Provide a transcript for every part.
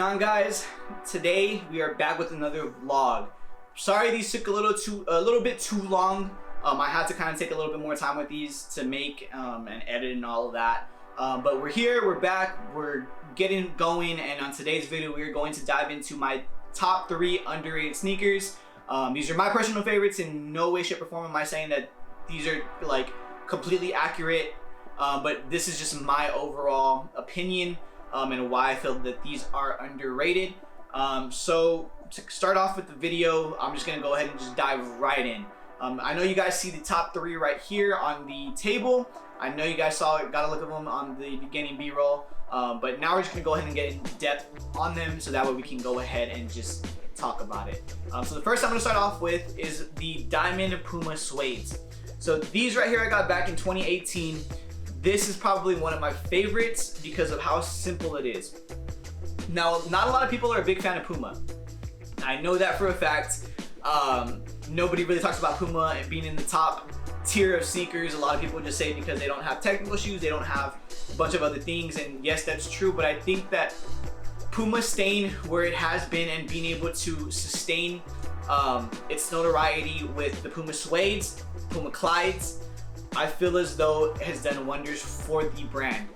on, guys? Today we are back with another vlog. Sorry these took a little bit too long. I had to kind of take a little bit more time with these to make and edit and all of that. But we're here, we're back, we're getting going, and on today's video we are going to dive into my top 3 underrated sneakers. These are my personal favorites. In no way, shape, or form am I saying that these are like completely accurate, but this is just my overall opinion and why I feel that these are underrated. So to start off with the video, I'm just gonna go ahead and just dive right in. I know you guys see the top 3 right here on the table. I know you guys got a look at them on the beginning B-roll, but now we're just gonna go ahead and get in depth on them so that way we can go ahead and just talk about it. So the first I'm gonna start off with is the Diamond Puma Suedes. So these right here I got back in 2018. This is probably one of my favorites because of how simple it is. Now, not a lot of people are a big fan of Puma. I know that for a fact. Nobody really talks about Puma and being in the top tier of sneakers. A lot of people just say because they don't have technical shoes, they don't have a bunch of other things, and yes, that's true, but I think that Puma staying where it has been and being able to sustain its notoriety with the Puma Suedes, Puma Clydes, I feel as though it has done wonders for the brand.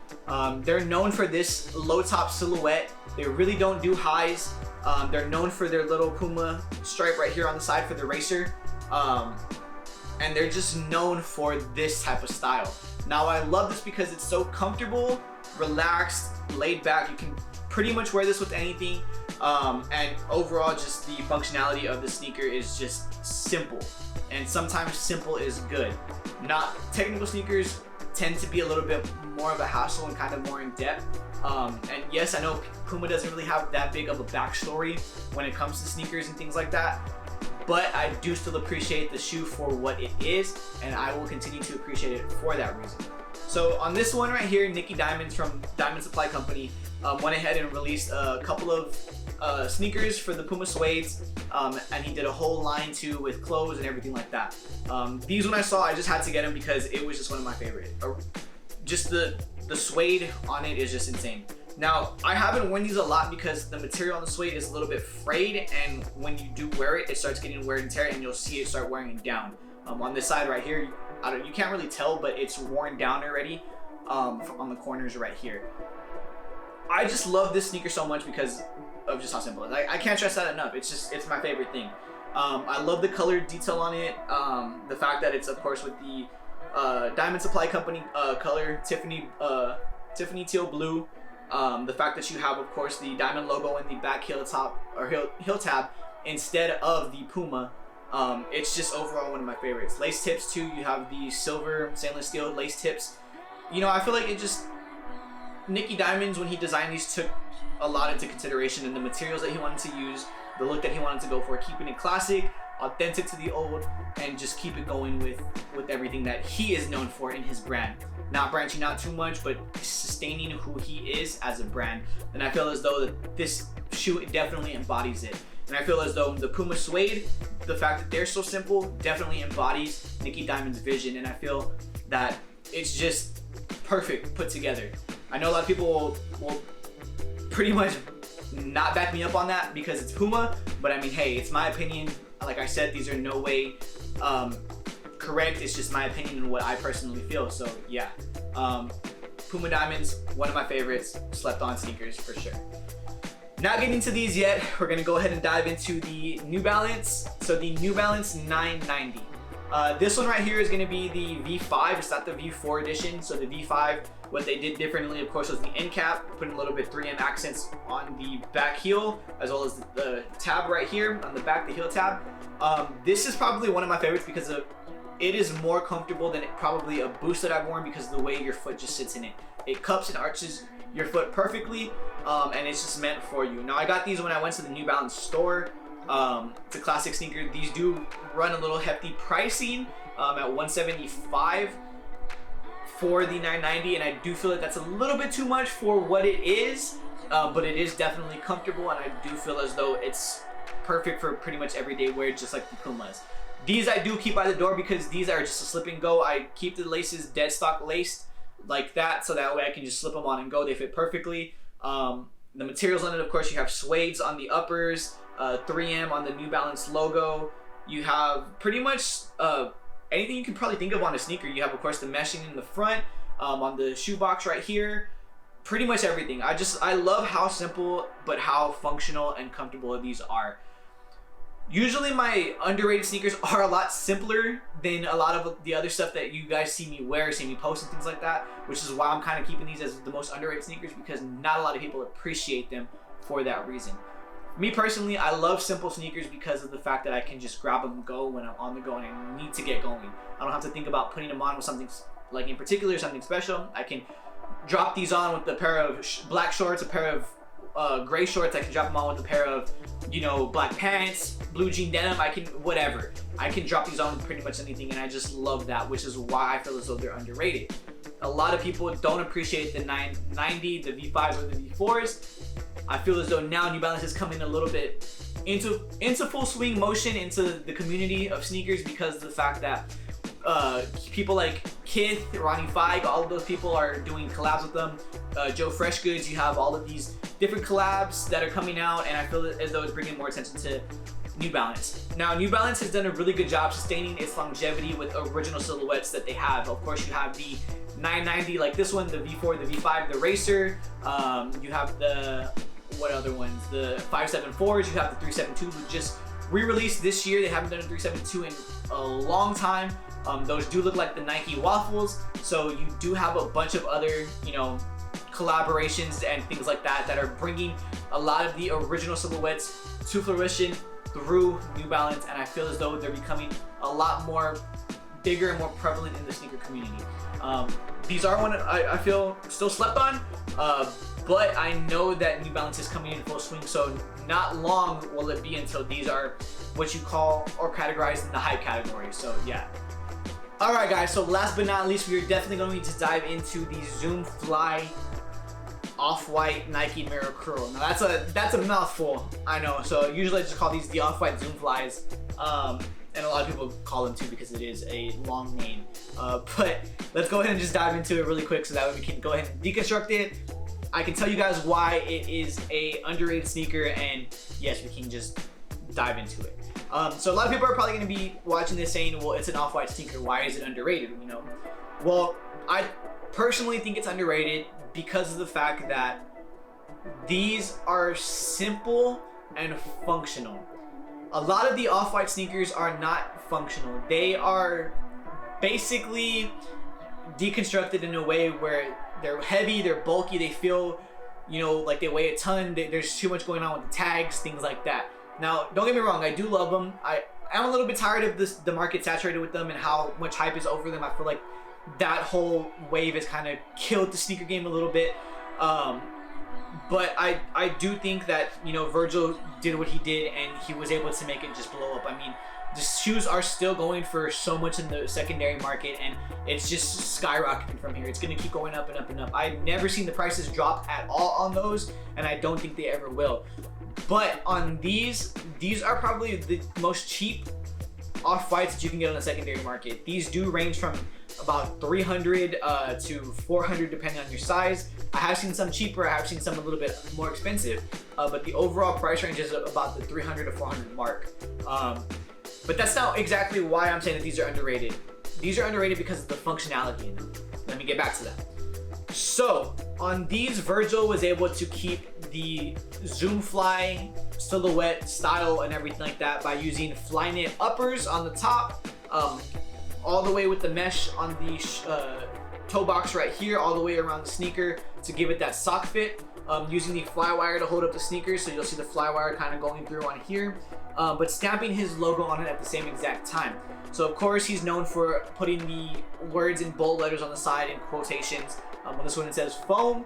They're known for this low top silhouette. They really don't do highs. They're known for their little Puma stripe right here on the side for the racer. And they're just known for this type of style. Now I love this because it's so comfortable, relaxed, laid back. You can pretty much wear this with anything. And overall, just the functionality of the sneaker is just simple. And sometimes simple is good. Not technical sneakers tend to be a little bit more of a hassle and kind of more in depth. And yes, I know Puma doesn't really have that big of a backstory when it comes to sneakers and things like that, but I do still appreciate the shoe for what it is, and I will continue to appreciate it for that reason. So on this one right here, Nicky Diamonds from Diamond Supply Company went ahead and released a couple of sneakers for the Puma Suedes, and he did a whole line too with clothes and everything like that. These when I saw, I just had to get them because it was just one of my favorite. Just the suede on it is just insane. Now I haven't worn these a lot because the material on the suede is a little bit frayed, and when you do wear it, it starts getting wear and tear, and you'll see it start wearing it down. On this side right here, you can't really tell, but it's worn down already on the corners right here. I just love this sneaker so much because of just how simple it is. I can't stress that enough. It's my favorite thing. I love the color detail on it. The fact that it's of course with the Diamond Supply Company color, Tiffany teal blue. The fact that you have of course the diamond logo in the back heel tab instead of the Puma. It's just overall one of my favorites. Lace tips too. You have the silver stainless steel lace tips. You know, I feel like it just, Nicky Diamonds, when he designed these, took a lot into consideration in the materials that he wanted to use, the look that he wanted to go for, keeping it classic, authentic to the old, and just keep it going with everything that he is known for in his brand. Not branching out too much, but sustaining who he is as a brand. And I feel as though that this shoe definitely embodies it. And I feel as though the Puma Suede, the fact that they're so simple, definitely embodies Nicky Diamond's vision. And I feel that it's just perfect put together. I know a lot of people will pretty much not back me up on that because it's Puma, but I mean, hey, it's my opinion. Like I said, these are no way correct. It's just my opinion and what I personally feel. So yeah, Puma Diamonds, one of my favorites, slept on sneakers for sure. Not getting into these yet, we're gonna go ahead and dive into the New Balance. So the New Balance 990. This one right here is gonna be the V5. It's not the V4 edition. So the V5, what they did differently, of course, was the end cap, putting a little bit 3M accents on the back heel, as well as the tab right here on the back, the heel tab. This is probably one of my favorites because it is more comfortable than probably a Boost that I've worn because of the way your foot just sits in it. It cups and arches your foot perfectly, and it's just meant for you. Now I got these when I went to the New Balance store. It's a classic sneaker. These do run a little hefty pricing at $175 for the 990, and I do feel like that's a little bit too much for what it is, but it is definitely comfortable, and I do feel as though it's perfect for pretty much everyday wear, just like the Pumas. These I do keep by the door because these are just a slip and go. I keep the laces dead stock laced like that, so that way I can just slip them on and go. They fit perfectly. The materials on it, of course, you have suedes on the uppers, 3M on the New Balance logo. You have pretty much anything you can probably think of on a sneaker. You have, of course, the meshing in the front, on the shoebox right here. Pretty much everything. I love how simple but how functional and comfortable these are. Usually my underrated sneakers are a lot simpler than a lot of the other stuff that you guys see me wear, see me post and things like that, which is why I'm kind of keeping these as the most underrated sneakers, because not a lot of people appreciate them for that reason. Me personally, I love simple sneakers because of the fact that I can just grab them and go when I'm on the go and I need to get going. I don't have to think about putting them on with something like in particular, something special. I can drop these on with a pair of black shorts, a pair of gray shorts. I can drop them on with a pair of, you know, black pants, blue jean denim. I can, whatever. I can drop these on with pretty much anything, and I just love that, which is why I feel as though they're underrated. A lot of people don't appreciate the 990, the V5s or the V4s. I feel as though now New Balance is coming a little bit into full swing motion into the community of sneakers, because of the fact that people like Kith, Ronnie Feig, all of those people are doing collabs with them. Joe Freshgoods, you have all of these different collabs that are coming out, and I feel as though it's bringing more attention to New Balance. Now, New Balance has done a really good job sustaining its longevity with original silhouettes that they have. Of course, you have the 990 like this one, the V4, the V5, the Racer. You have the, what other ones? The 574s, you have the 372s, which just re-released this year. They haven't done a 372 in a long time. Those do look like the Nike waffles, so you do have a bunch of other, you know, collaborations and things like that that are bringing a lot of the original silhouettes to fruition through New Balance, and I feel as though they're becoming a lot more bigger and more prevalent in the sneaker community. These are one I feel still slept on, but I know that New Balance is coming in full swing, so not long will it be until these are what you call or categorized in the hype category. So yeah. Alright guys, so last but not least, we are definitely going to dive into the Zoom Fly Off-White Nike Mirror Curl. Now that's a mouthful, I know. So usually I just call these the Off-White Zoom Flies, and a lot of people call them too because it is a long name. But let's go ahead and just dive into it really quick so that way we can go ahead and deconstruct it. I can tell you guys why it is a underrated sneaker, and yes, we can just dive into it. So a lot of people are probably going to be watching this saying, well, it's an off-white sneaker, why is it underrated, you know? Well, I personally think it's underrated because of the fact that these are simple and functional. A lot of the off-white sneakers are not functional. They are basically deconstructed in a way where they're heavy, they're bulky, they feel, you know, like they weigh a ton, there's too much going on with the tags, things like that. Now, don't get me wrong, I do love them. I'm a little bit tired of the market saturated with them and how much hype is over them. I feel like that whole wave has kind of killed the sneaker game a little bit. But I do think that, you know, Virgil did what he did and he was able to make it just blow up. I mean, the shoes are still going for so much in the secondary market, and it's just skyrocketing from here. It's going to keep going up and up and up. I've never seen the prices drop at all on those, and I don't think they ever will. But on these are probably the most cheap off-whites that you can get on the secondary market. These do range from about 300 to 400 depending on your size. I have seen some cheaper, I have seen some a little bit more expensive, but the overall price range is about the 300 to 400 mark. But that's not exactly why I'm saying that these are underrated. These are underrated because of the functionality in them. Let me get back to that. So on these, Virgil was able to keep the Zoom Fly silhouette style and everything like that by using fly knit uppers on the top, all the way with the mesh on the toe box right here, all the way around the sneaker to give it that sock fit, using the fly wire to hold up the sneaker, so you'll see the fly wire kind of going through on here, but stamping his logo on it at the same exact time. So of course he's known for putting the words in bold letters on the side in quotations. On this one it says foam,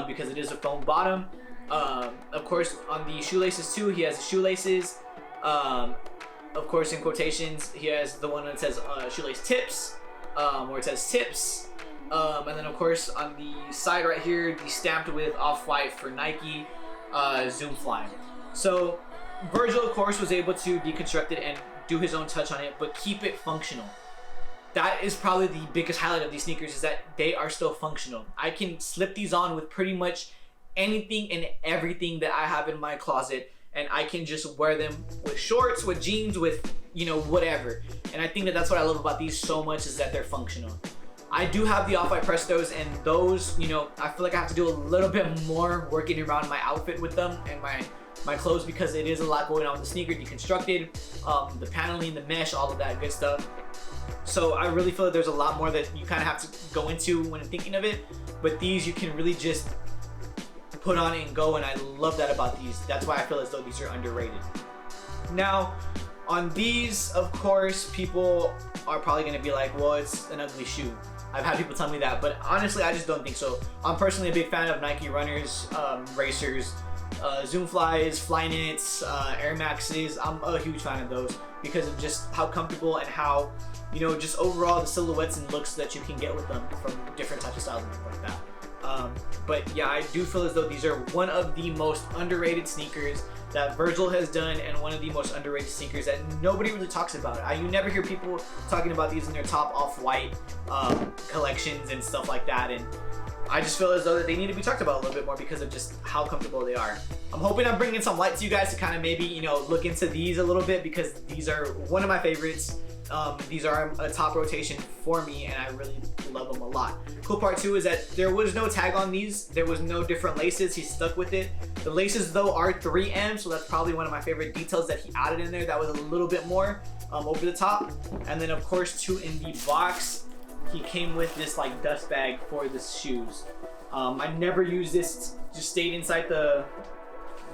because it is a foam bottom. Of course on the shoelaces too, he has the shoelaces. Of course in quotations he has the one that says shoelace tips, where it says tips. And then of course on the side right here, the stamped with Off-White for Nike, Zoom Fly. So Virgil of course was able to deconstruct it and do his own touch on it, but keep it functional. That is probably the biggest highlight of these sneakers, is that they are still functional. I can slip these on with pretty much anything and everything that I have in my closet, and I can just wear them with shorts, with jeans, with, you know, whatever. And I think that that's what I love about these so much, is that they're functional. I do have the Off-White Prestos, and those, you know, I feel like I have to do a little bit more working around my outfit with them and my clothes, because it is a lot going on with the sneaker, deconstructed, the paneling, the mesh, all of that good stuff. So I really feel that there's a lot more that you kind of have to go into when thinking of it, but these you can really just put on and go, and I love that about these. That's why I feel as though these are underrated. Now, on these, of course, people are probably gonna be like, well, it's an ugly shoe. I've had people tell me that, but honestly, I just don't think so. I'm personally a big fan of Nike runners, racers, Zoom Flies, Flyknits, Air Maxes. I'm a huge fan of those because of just how comfortable and how, you know, just overall the silhouettes and looks that you can get with them from different types of styles and things like that. But yeah, I do feel as though these are one of the most underrated sneakers that Virgil has done, and one of the most underrated sneakers that nobody really talks about. You never hear people talking about these in their top Off-White collections and stuff like that, and I just feel as though that they need to be talked about a little bit more because of just how comfortable they are. I'm hoping I'm bringing some light to you guys to kind of maybe, you know, look into these a little bit, because these are one of my favorites. These are a top rotation for me, and I really love them a lot. Cool part too is that there was no tag on these. There was no different laces. He stuck with it. The laces though are 3M, so that's probably one of my favorite details that he added in there. That was a little bit more over the top. And then of course too, in the box, he came with this like dust bag for the shoes. I never used this, just stayed inside the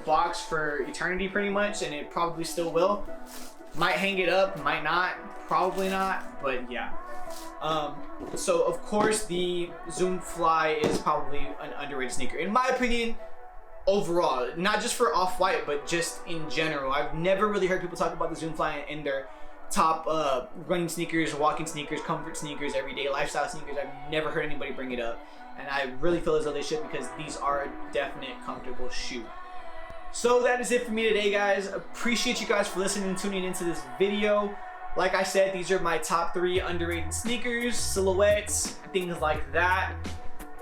box for eternity pretty much, and it probably still will. Might hang it up, might not, probably not, but yeah. So of course the Zoom Fly is probably an underrated sneaker in my opinion overall, not just for Off-White but just in general. I've never really heard people talk about the Zoom Fly in their top running sneakers, walking sneakers, comfort sneakers, everyday lifestyle sneakers. I've never heard anybody bring it up, and I really feel as though they should, because these are a definite comfortable shoe. So that is it for me today, guys. Appreciate you guys for listening and tuning into this video. Like I said, these are my top 3 underrated sneakers, silhouettes, things like that.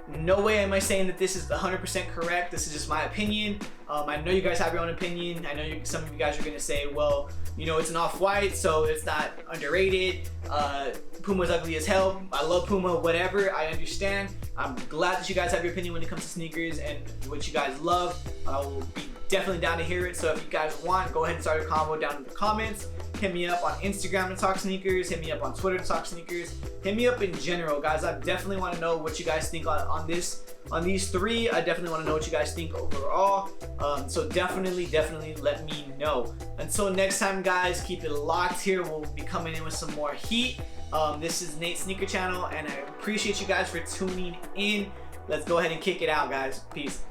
No way am I saying that this is 100% correct. This is just my opinion. I know you guys have your own opinion. I know some of you guys are gonna say, well, you know, it's an Off-White, so it's not underrated. Puma's ugly as hell. I love Puma, whatever, I understand. I'm glad that you guys have your opinion when it comes to sneakers and what you guys love. I will be definitely down to hear it. So if you guys want, go ahead and start a convo down in the comments. Hit me up on Instagram to talk sneakers. Hit me up on Twitter to talk sneakers. Hit me up in general, guys. I definitely want to know what you guys think on these 3. I definitely want to know what you guys think overall. So definitely let me know. Until next time, guys, keep it locked here. We'll be coming in with some more heat. This is Nate's Sneaker Channel, and I appreciate you guys for tuning in. Let's go ahead and kick it out, guys. Peace.